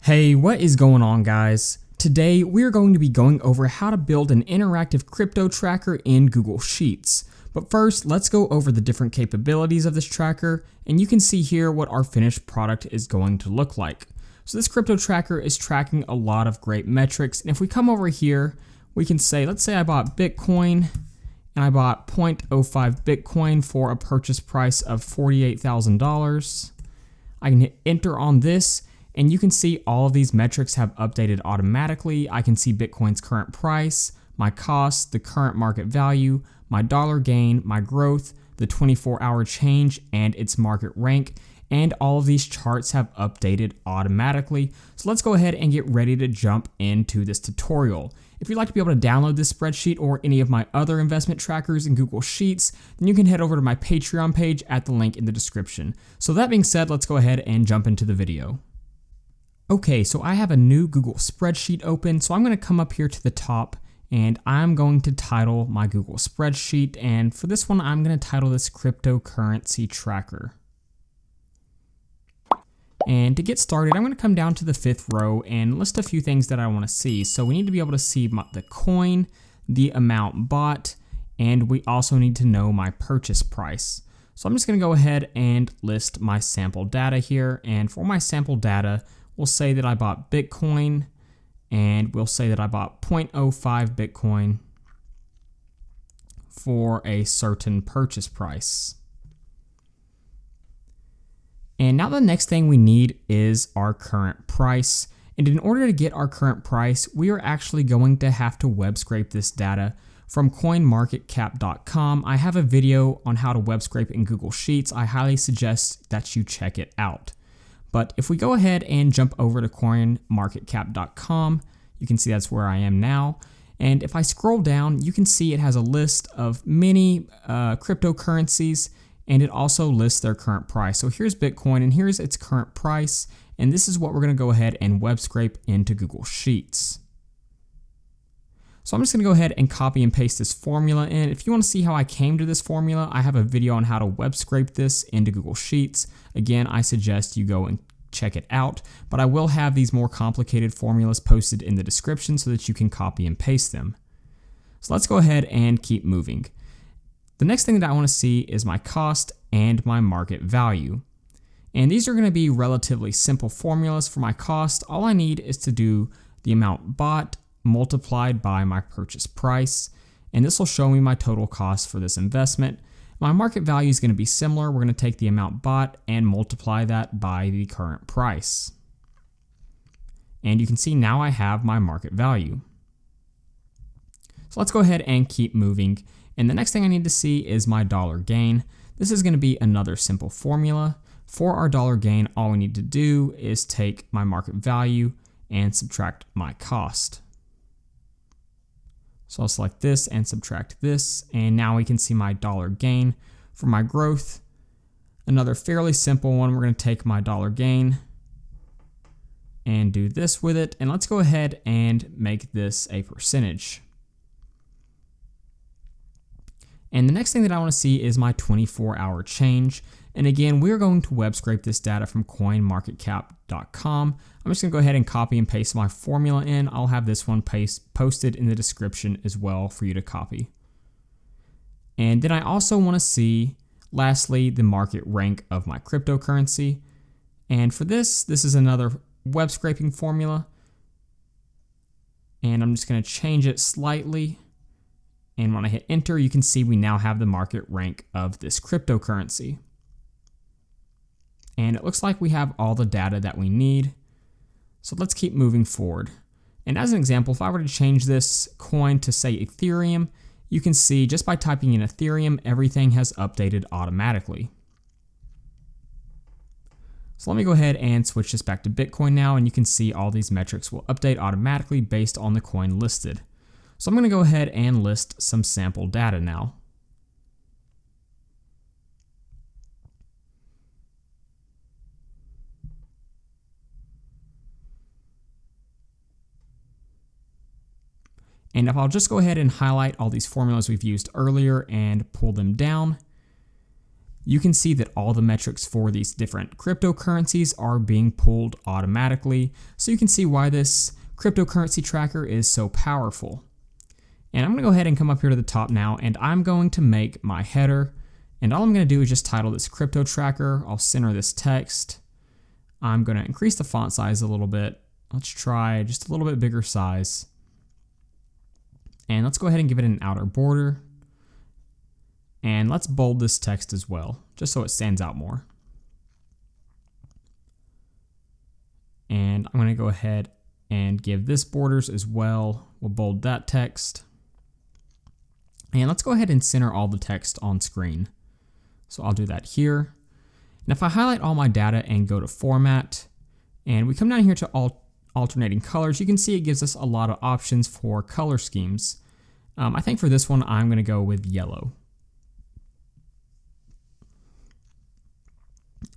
Hey, what is going on, guys? Today we're going to be going over how to build an interactive crypto tracker in Google Sheets. But first, let's go over the different capabilities of this tracker, and you can see here what our finished product is going to look like. So this crypto tracker is tracking a lot of great metrics, and if we come over here, we can say, let's say I bought Bitcoin, and I bought 0.05 Bitcoin for a purchase price of $48,000. I can hit enter on this, and you can see all of these metrics have updated automatically. I can see Bitcoin's current price, my cost, the current market value, my dollar gain, my growth, the 24-hour change, and its market rank. And all of these charts have updated automatically. So let's go ahead and get ready to jump into this tutorial. If you'd like to be able to download this spreadsheet or any of my other investment trackers in Google Sheets, then you can head over to my Patreon page at the link in the description. So that being said, let's go ahead and jump into the video. Okay, so I have a new Google spreadsheet open, so I'm going to come up here to the top and I'm going to title my Google spreadsheet, and for this one I'm going to title this cryptocurrency tracker. And to get started, I'm going to come down to the 5th row and list a few things that I want to see. So we need to be able to see the coin, the amount bought, and we also need to know my purchase price. So I'm just going to go ahead and list my sample data here, and for my sample data, we'll say that I bought Bitcoin, and we'll say that I bought 0.05 Bitcoin for a certain purchase price. And now the next thing we need is our current price. And in order to get our current price, we are actually going to have to web scrape this data from coinmarketcap.com. I have a video on how to web scrape in Google Sheets. I highly suggest that you check it out. But if we go ahead and jump over to coinmarketcap.com, you can see that's where I am now. And if I scroll down, you can see it has a list of many cryptocurrencies, and it also lists their current price. So here's Bitcoin, and here's its current price. And this is what we're going to go ahead and web scrape into Google Sheets. So I'm just going to go ahead and copy and paste this formula in. If you want to see how I came to this formula, I have a video on how to web scrape this into Google Sheets. Again, I suggest you go and check it out, but I will have these more complicated formulas posted in the description so that you can copy and paste them. So let's go ahead and keep moving. The next thing that I want to see is my cost and my market value. And these are going to be relatively simple formulas. For my cost, all I need is to do the amount bought multiplied by my purchase price, and this will show me my total cost for this investment. My market value is going to be similar. We're going to take the amount bought and multiply that by the current price. And you can see now I have my market value. So let's go ahead and keep moving. And the next thing I need to see is my dollar gain. This is going to be another simple formula. For our dollar gain, all we need to do is take my market value and subtract my cost. So I'll select this and subtract this, and now we can see my dollar gain. For my growth, another fairly simple one, we're going to take my dollar gain and do this with it, and let's go ahead and make this a percentage. And the next thing that I want to see is my 24-hour change. And again, we're going to web scrape this data from coinmarketcap.com. I'm just going to go ahead and copy and paste my formula in. I'll have this one posted in the description as well for you to copy. And then I also want to see, lastly, the market rank of my cryptocurrency. And for this is another web scraping formula. And I'm just going to change it slightly. And when I hit enter, you can see we now have the market rank of this cryptocurrency. And it looks like we have all the data that we need. So let's keep moving forward. And as an example, if I were to change this coin to say Ethereum, you can see just by typing in Ethereum, everything has updated automatically. So let me go ahead and switch this back to Bitcoin now, and you can see all these metrics will update automatically based on the coin listed. So I'm going to go ahead and list some sample data now. And if I'll just go ahead and highlight all these formulas we've used earlier and pull them down, you can see that all the metrics for these different cryptocurrencies are being pulled automatically. So you can see why this cryptocurrency tracker is so powerful. And I'm going to go ahead and come up here to the top now, and I'm going to make my header. And all I'm going to do is just title this crypto tracker. I'll center this text. I'm going to increase the font size a little bit. Let's try just a little bit bigger size. And let's go ahead and give it an outer border. And let's bold this text as well, just so it stands out more. And I'm going to go ahead and give this borders as well. We'll bold that text. And let's go ahead and center all the text on screen. So I'll do that here. And if I highlight all my data and go to Format, and we come down here to alternating colors, you can see it gives us a lot of options for color schemes. I think for this one, I'm going to go with yellow.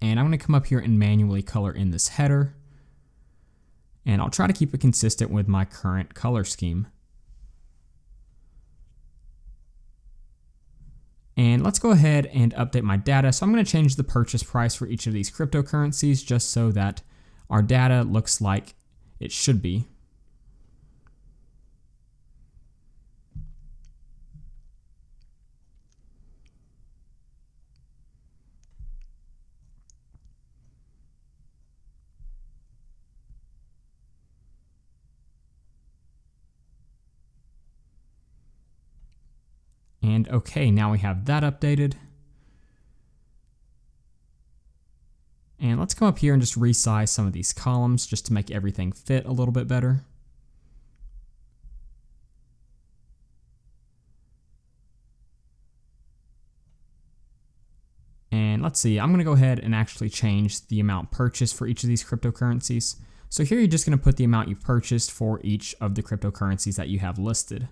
And I'm going to come up here and manually color in this header. And I'll try to keep it consistent with my current color scheme. And let's go ahead and update my data. So I'm going to change the purchase price for each of these cryptocurrencies just so that our data looks like it should be. And okay, now we have that updated. And let's come up here and just resize some of these columns just to make everything fit a little bit better. And let's see, I'm going to go ahead and actually change the amount purchased for each of these cryptocurrencies. So here you're just going to put the amount you purchased for each of the cryptocurrencies that you have listed.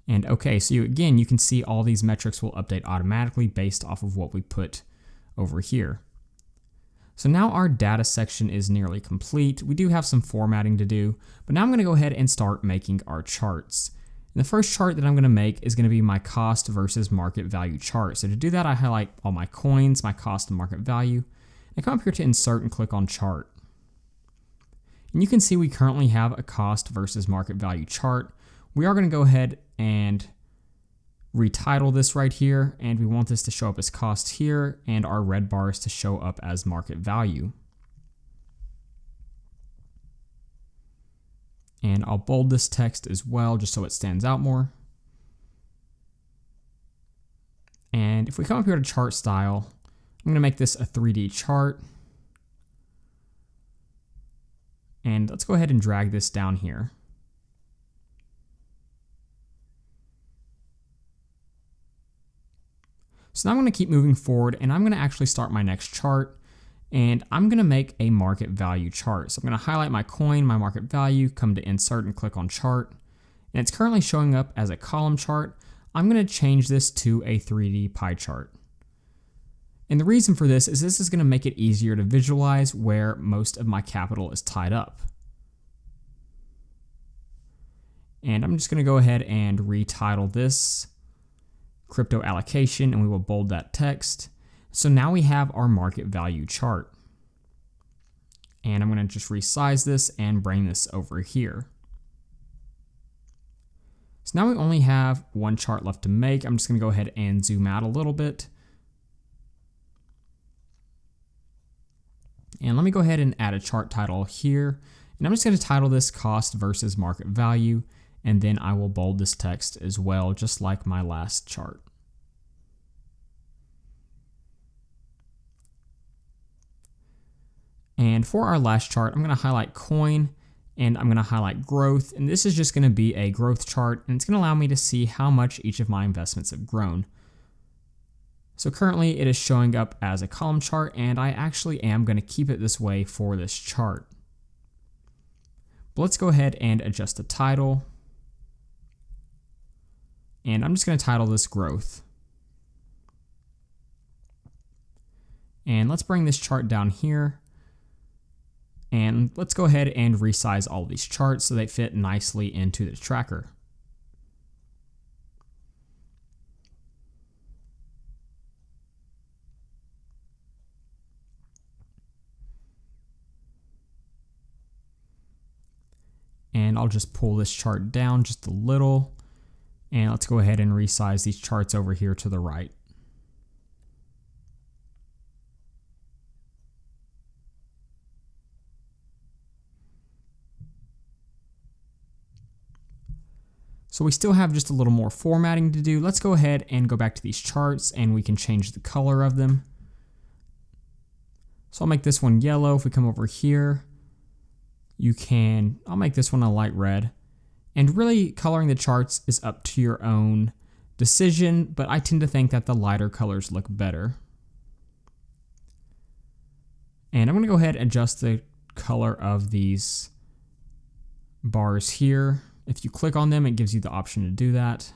And okay, so again, you can see all these metrics will update automatically based off of what we put over here. So now our data section is nearly complete. We do have some formatting to do, but now I'm going to go ahead and start making our charts. And the first chart that I'm going to make is going to be my cost versus market value chart. So to do that, I highlight all my coins, my cost and market value, and come up here to insert and click on chart. And you can see we currently have a cost versus market value chart. We are going to go ahead and retitle this right here, and we want this to show up as cost here and our red bars to show up as market value. And I'll bold this text as well just so it stands out more. And if we come up here to chart style, I'm going to make this a 3D chart. And let's go ahead and drag this down here. So now I'm going to keep moving forward, and I'm going to actually start my next chart, and I'm going to make a market value chart. So I'm going to highlight my coin, my market value, come to insert and click on chart, and it's currently showing up as a column chart. I'm going to change this to a 3D pie chart. And the reason for this is going to make it easier to visualize where most of my capital is tied up. And I'm just going to go ahead and retitle this crypto allocation, and we will bold that text. So now we have our market value chart. And I'm going to just resize this and bring this over here. So now we only have one chart left to make. I'm just going to go ahead and zoom out a little bit. And let me go ahead and add a chart title here. And I'm just going to title this cost versus market value. And then I will bold this text as well, just like my last chart. And for our last chart, I'm going to highlight coin and I'm going to highlight growth. And this is just going to be a growth chart, and it's going to allow me to see how much each of my investments have grown. So currently it is showing up as a column chart, and I actually am going to keep it this way for this chart. But let's go ahead and adjust the title. And I'm just going to title this growth. And let's bring this chart down here. And let's go ahead and resize all of these charts so they fit nicely into the tracker. And I'll just pull this chart down just a little. And let's go ahead and resize these charts over here to the right. So we still have just a little more formatting to do. Let's go ahead and go back to these charts and we can change the color of them. So I'll make this one yellow. If we come over here, I'll make this one a light red. And really coloring the charts is up to your own decision, but I tend to think that the lighter colors look better. And I'm gonna go ahead and adjust the color of these bars here. If you click on them, it gives you the option to do that.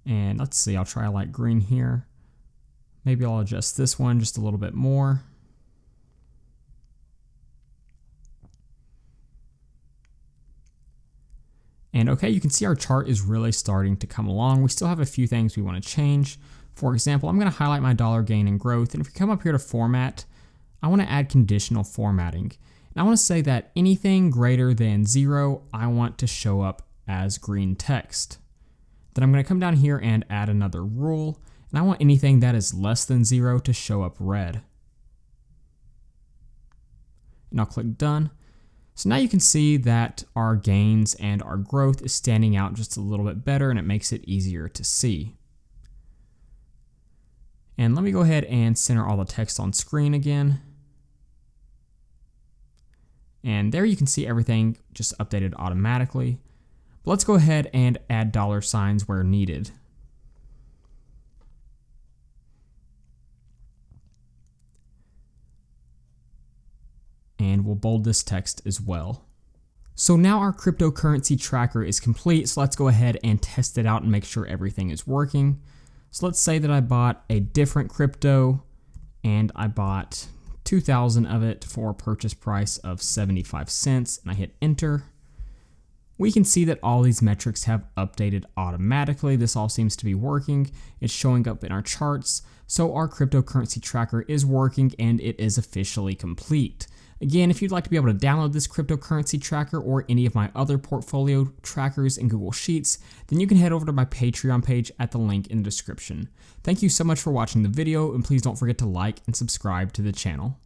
And let's see, I'll try a light green here. Maybe I'll adjust this one just a little bit more. And okay, you can see our chart is really starting to come along. We still have a few things we want to change. For example, I'm going to highlight my dollar gain and growth. And if you come up here to format, I want to add conditional formatting. And I want to say that anything greater than 0, I want to show up as green text. Then I'm going to come down here and add another rule. And I want anything that is less than 0 to show up red. And I'll click done. So now you can see that our gains and our growth is standing out just a little bit better, and it makes it easier to see. And let me go ahead and center all the text on screen again. And there you can see everything just updated automatically. But let's go ahead and add dollar signs where needed. And we'll bold this text as well. So now our cryptocurrency tracker is complete, so let's go ahead and test it out and make sure everything is working. So let's say that I bought a different crypto and I bought 2,000 of it for a purchase price of 75 cents and I hit enter. We can see that all these metrics have updated automatically. This all seems to be working. It's showing up in our charts. So our cryptocurrency tracker is working and it is officially complete. Again, if you'd like to be able to download this cryptocurrency tracker or any of my other portfolio trackers in Google Sheets, then you can head over to my Patreon page at the link in the description. Thank you so much for watching the video, and please don't forget to like and subscribe to the channel.